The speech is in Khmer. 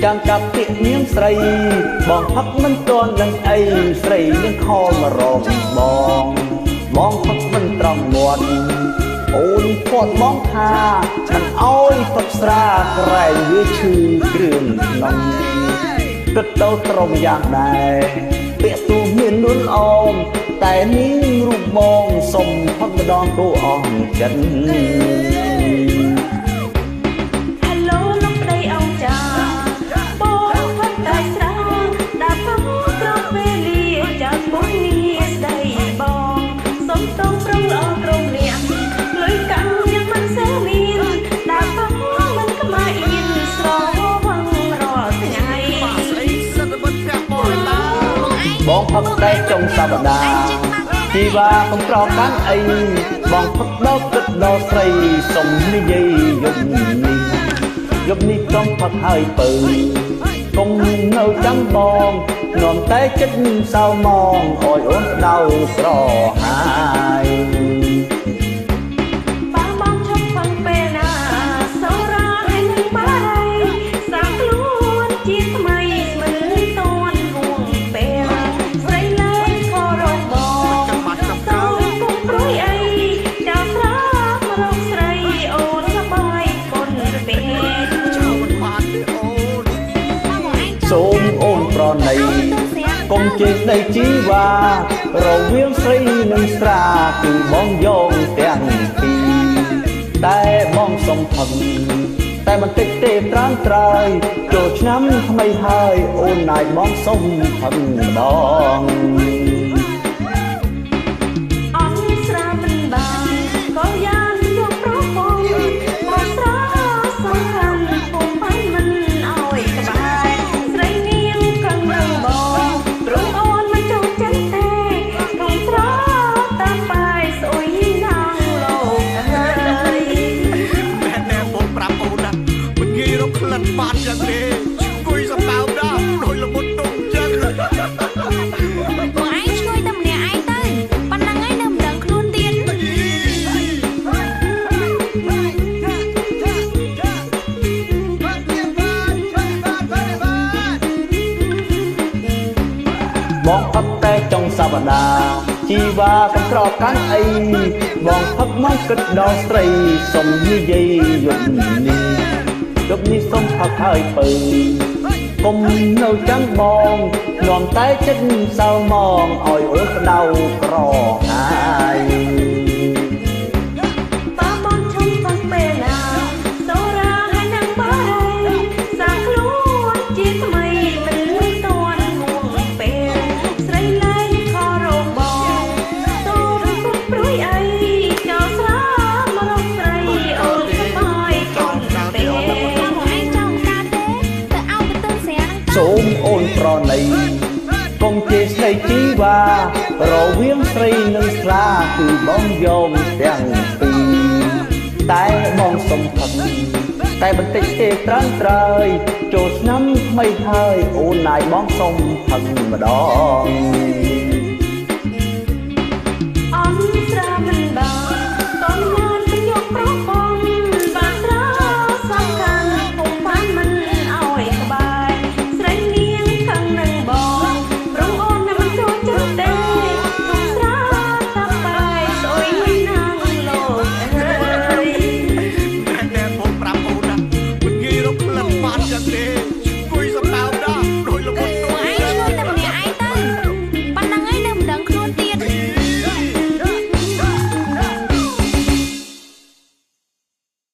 ចាំកាប់ពាក្យនាងស្រីបងផឹកមិនទាន់នឹងអីស្រីនឹងខលមករងបងផឹកមិនត្រង់មាត់អូនគាត់បងថាមិនអោយផឹកស្រាក្រែងវាឈឺគ្រឿងក្នុងគិតទៅត្រង់យ៉ាងដែរពាក្យទូមាននួនអមតែនាងរូបបងសុំផឹកម្ដងគូអស់ចិត្តបងផឹកតែចុងសប្តាហ៍ជីវ៉ាកំប្រកាន់អីបងផឹកដល់គិតដល់ស្រីសុំនិយាយយប់នេះកុំផឹកហើយពើកុំនៅចាំបងនាំតែចិត្តសៅមងអោយអូនដៅស្រហាយសូមអូនប្រណីកុំជេរស្ដីជីវ៉ារវាងស្រីនិងស្រាគឺបងយកទាំងពីរតែបងសុំផឹកតែបន្តិចទេត្រាំត្រើយចូលឆ្នាំថ្មីហើយអូនណាយបងសុំផឹកម្ដងបានយ៉ាងទេឈ្ងុយសម្បើមដល់ដោយល្មុតទុំចឹងបងឯងឈ្ងុយតែម្នាក់ឯងទៅប៉ុណ្ណឹងឯងនៅមិនដឹងខ្លួនទៀតបងផឹកតែចុងសប្តាហ៍ជីវ៉ាកំប្រកាន់អីបងផឹកមកគិតដល់ស្រីសុំនិយាយយប់នេះសុំផឹកហើយពើកុំនៅចាំបងនាំតែចិត្តសៅមងអោយអូនក្តៅក្រហាយសូមអូនប្រណីកុំជេរស្ដីជីវ៉ារវាងស្រីនិងស្រាគឺបងយកទាំងពីរតែបងសុំផឹកតែបន្តិចទេត្រាំត្រើយចូលឆ្នាំថ្មីហើយអូនណាយបងសុំផឹកម្ដង